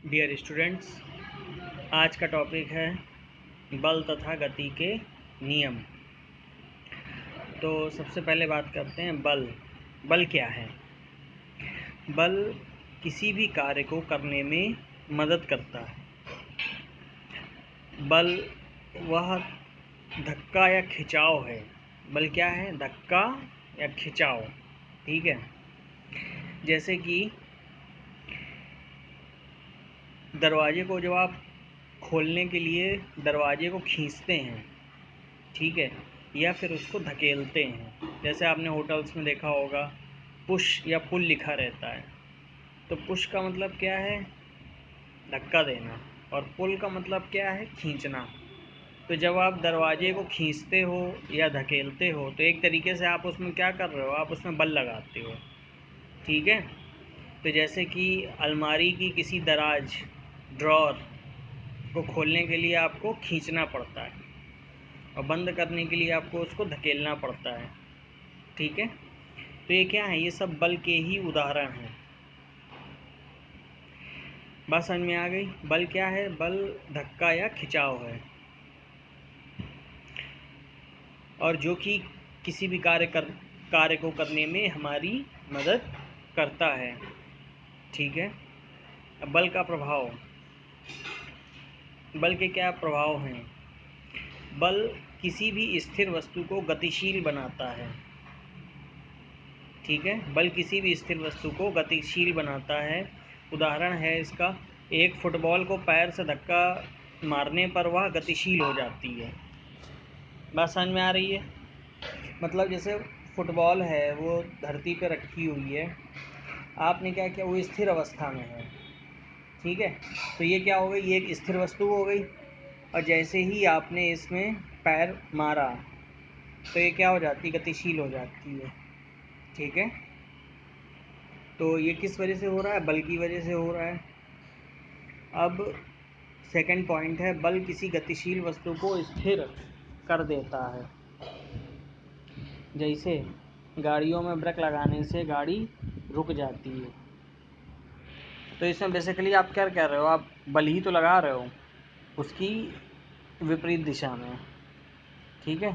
Dear students, आज का topic है बल तथा गति के नियम। तो सबसे पहले बात करते हैं बल क्या है। बल किसी भी कार्य को करने में मदद करता है। बल वह धक्का या खिंचाव है। बल क्या है? धक्का या खिंचाव। ठीक है। जैसे कि दरवाजे को जब आप खोलने के लिए दरवाजे को खींचते हैं, ठीक है, या फिर उसको धकेलते हैं। जैसे आपने होटल्स में देखा होगा पुश या पुल लिखा रहता है। तो पुश का मतलब क्या है? धक्का देना। और पुल का मतलब क्या है? खींचना। तो जब आप दरवाजे को खींचते हो या धकेलते हो तो एक तरीके से आप उसमें क्या कर रहे हो? आप उसमें बल लगाते हो। ठीक है। तो जैसे कि अलमारी की किसी दराज ड्रॉर को खोलने के लिए आपको खींचना पड़ता है और बंद करने के लिए आपको उसको धकेलना पड़ता है। ठीक है। तो ये क्या है? ये सब बल के ही उदाहरण हैं। बात समझ में आ गई? बल क्या है? बल धक्का या खिंचाव है, और जो कि किसी भी कार्य को करने में हमारी मदद करता है। ठीक है। अब बल का प्रभाव, बल के क्या प्रभाव हैं? बल किसी भी स्थिर वस्तु को गतिशील बनाता है। ठीक है। बल किसी भी स्थिर वस्तु को गतिशील बनाता है। उदाहरण है इसका, एक फुटबॉल को पैर से धक्का मारने पर वह गतिशील हो जाती है। बात समझ में आ रही है? मतलब जैसे फुटबॉल है, वो धरती पर रखी हुई है, आपने क्या किया? वो स्थिर अवस्था में है। ठीक है। तो ये क्या हो गई? ये एक स्थिर वस्तु हो गई, और जैसे ही आपने इसमें पैर मारा तो ये क्या हो जाती है? गतिशील हो जाती है। ठीक है। तो ये किस वजह से हो रहा है? बल की वजह से हो रहा है। अब सेकंड पॉइंट है, बल किसी गतिशील वस्तु को स्थिर कर देता है। जैसे गाड़ियों में ब्रेक लगाने से गाड़ी रुक जाती है। तो इसमें बेसिकली आप क्या कर रहे हो? आप बल ही तो लगा रहे हो, उसकी विपरीत दिशा में। ठीक है।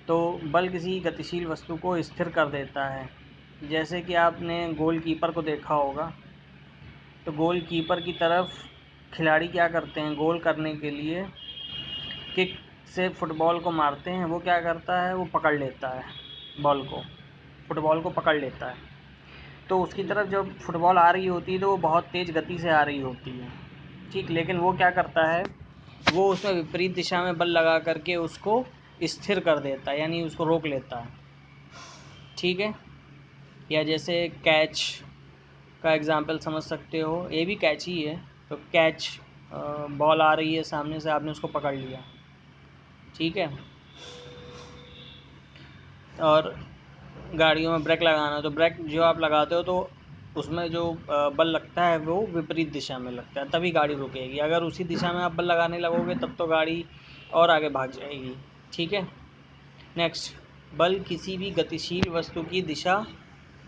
तो बल किसी गतिशील वस्तु को स्थिर कर देता है। जैसे कि आपने गोलकीपर को देखा होगा, तो गोलकीपर की तरफ खिलाड़ी क्या करते हैं? गोल करने के लिए किक से फुटबॉल को मारते हैं। वो क्या करता है? वो पकड़ लेता है फुटबॉल को पकड़ लेता है। तो उसकी तरफ जब फुटबॉल आ रही होती है तो वो बहुत तेज़ गति से आ रही होती है। ठीक। लेकिन वो क्या करता है? वो उसमें विपरीत दिशा में बल लगा करके उसको स्थिर कर देता है, यानी उसको रोक लेता है। ठीक है। या जैसे कैच का एग्जाम्पल समझ सकते हो, ये भी कैच ही है। तो कैच, बॉल आ रही है सामने से, आपने उसको पकड़ लिया। ठीक है। और गाड़ियों में ब्रेक लगाना, तो ब्रेक जो आप लगाते हो तो उसमें जो बल लगता है वो विपरीत दिशा में लगता है, तभी गाड़ी रुकेगी। अगर उसी दिशा में आप बल लगाने लगोगे तब तो गाड़ी और आगे भाग जाएगी। ठीक है। नेक्स्ट, बल किसी भी गतिशील वस्तु की दिशा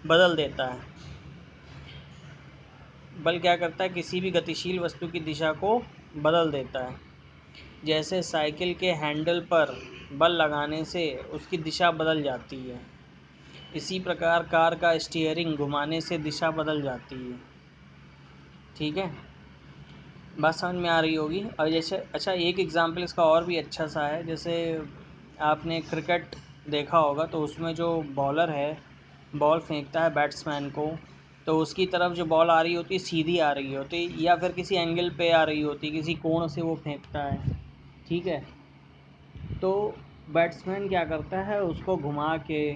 बदल देता है। बल क्या करता है? किसी भी गतिशील वस्तु की दिशा को बदल देता है। जैसे साइकिल के हैंडल पर बल लगाने से उसकी दिशा बदल जाती है। इसी प्रकार कार का स्टीयरिंग घुमाने से दिशा बदल जाती है। ठीक है। बात समझ में आ रही होगी। और जैसे अच्छा, एक एग्जांपल इसका और भी अच्छा सा है। जैसे आपने क्रिकेट देखा होगा, तो उसमें जो बॉलर है बॉल फेंकता है बैट्समैन को, तो उसकी तरफ जो बॉल आ रही होती है सीधी आ रही होती है, या फिर किसी एंगल पे आ रही होती है, किसी कोण से वो फेंकता है। ठीक है। तो बैट्समैन क्या करता है? उसको घुमा के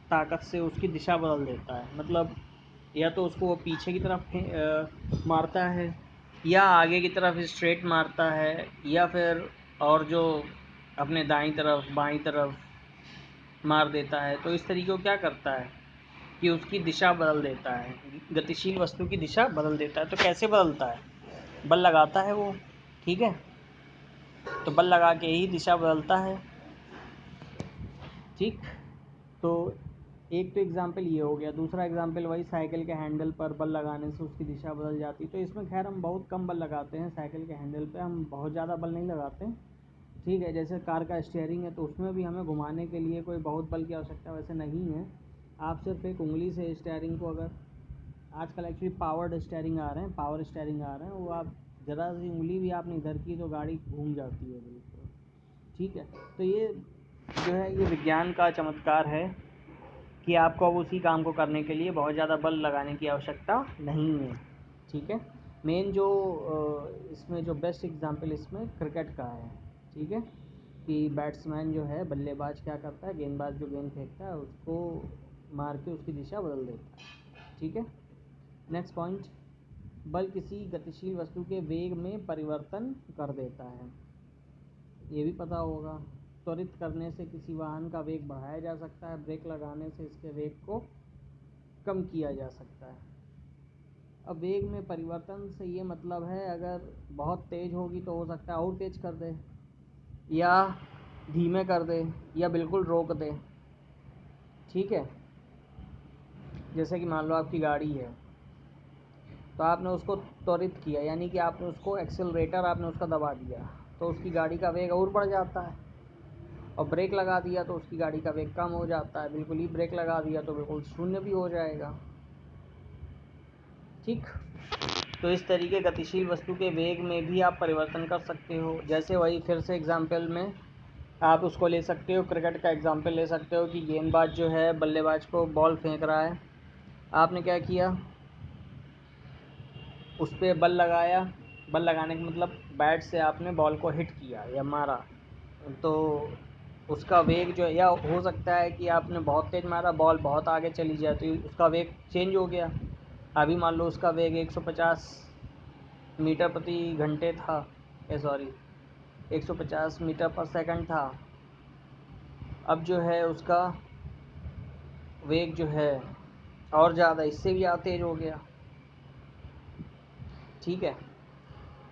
ताकत से उसकी दिशा बदल देता है। मतलब या तो उसको वो पीछे की तरफ मारता है, या आगे की तरफ स्ट्रेट मारता है, या फिर और जो अपने दाईं तरफ बाईं तरफ मार देता है। तो इस तरीके को क्या करता है कि उसकी दिशा बदल देता है, गतिशील वस्तु की दिशा बदल देता है। तो कैसे बदलता है? बल लगाता है वो। ठीक है। तो बल लगा के ही दिशा बदलता है। ठीक। तो एक तो एग्जाम्पल ये हो गया, दूसरा एग्जाम्पल वही साइकिल के हैंडल पर बल लगाने से उसकी दिशा बदल जाती है। तो इसमें खैर हम बहुत कम बल लगाते हैं साइकिल के हैंडल पे, हम बहुत ज़्यादा बल नहीं लगाते, ठीक है। जैसे कार का स्टीयरिंग है तो उसमें भी हमें घुमाने के लिए कोई बहुत बल की आवश्यकता वैसे नहीं है। आप सिर्फ एक उंगली से स्टीयरिंग को, अगर आजकल एक्चुअली पावर्ड स्टीयरिंग आ रहे हैं, पावर स्टीयरिंग आ रहे हैं, वो आप ज़रा सी उंगली भी आपने इधर की तो गाड़ी घूम जाती है बिल्कुल, ठीक है। तो ये जो है ये विज्ञान का चमत्कार है कि आपको अब उसी काम को करने के लिए बहुत ज़्यादा बल लगाने की आवश्यकता नहीं है, ठीक है। मेन जो इसमें जो बेस्ट एग्जांपल इसमें क्रिकेट का है, ठीक है, कि बैट्समैन जो है, बल्लेबाज क्या करता है, गेंदबाज जो गेंद फेंकता है उसको मार के उसकी दिशा बदल देता है, ठीक है। नेक्स्ट पॉइंट, बल किसी गतिशील वस्तु के वेग में परिवर्तन कर देता है, ये भी पता होगा। त्वरित करने से किसी वाहन का वेग बढ़ाया जा सकता है, ब्रेक लगाने से इसके वेग को कम किया जा सकता है। अब वेग में परिवर्तन से ये मतलब है, अगर बहुत तेज़ होगी तो हो सकता है और तेज़ कर दे, या धीमे कर दे, या बिल्कुल रोक दे, ठीक है। जैसे कि मान लो आपकी गाड़ी है तो आपने उसको त्वरित किया, यानी कि आपने उसको एक्सेलरेटर आपने उसका दबा दिया तो उसकी गाड़ी का वेग और बढ़ जाता है, और ब्रेक लगा दिया तो उसकी गाड़ी का वेग कम हो जाता है, बिल्कुल ही ब्रेक लगा दिया तो बिल्कुल शून्य भी हो जाएगा, ठीक। तो इस तरीके गतिशील वस्तु के वेग में भी आप परिवर्तन कर सकते हो। जैसे वही फिर से एग्जाम्पल में आप उसको ले सकते हो, क्रिकेट का एग्जाम्पल ले सकते हो कि गेंदबाज जो है बल्लेबाज को बॉल फेंक रहा है, आपने क्या किया, उस पर बल लगाया, बल लगाने का मतलब बैट से आपने बॉल को हिट किया या मारा, तो उसका वेग जो है, या हो सकता है कि आपने बहुत तेज़ मारा, बॉल बहुत आगे चली जाए तो उसका वेग चेंज हो गया। अभी मान लो उसका वेग 150 मीटर प्रति घंटे था, 150 मीटर पर सेकंड था, अब जो है उसका वेग जो है और ज़्यादा, इससे भी ज़्यादा तेज़ हो गया, ठीक है।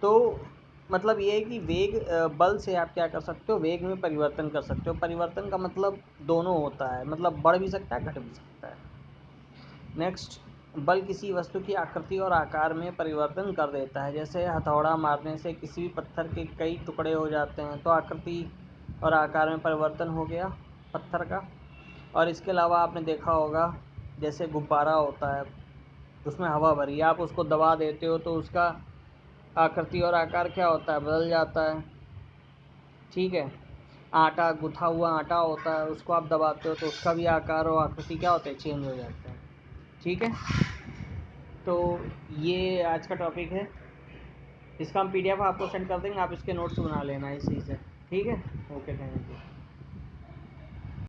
तो मतलब ये है कि वेग बल से आप क्या कर सकते हो, वेग में परिवर्तन कर सकते हो। परिवर्तन का मतलब दोनों होता है, मतलब बढ़ भी सकता है, घट भी सकता है। नेक्स्ट, बल किसी वस्तु की आकृति और आकार में परिवर्तन कर देता है। जैसे हथौड़ा मारने से किसी भी पत्थर के कई टुकड़े हो जाते हैं, तो आकृति और आकार में परिवर्तन हो गया पत्थर का। और इसके अलावा आपने देखा होगा, जैसे गुब्बारा होता है, उसमें हवा भरी, आप उसको दबा देते हो तो उसका आकृति और आकार क्या होता है, बदल जाता है, ठीक है। आटा, गुथा हुआ आटा होता है, उसको आप दबाते हो तो उसका भी आकार और आकृति क्या होता है, चेंज हो जाता है, ठीक है। तो ये आज का टॉपिक है, इसका हम PDF आपको सेंड कर देंगे, आप इसके नोट्स बना लेना इसी से, ठीक है। Okay, thank you.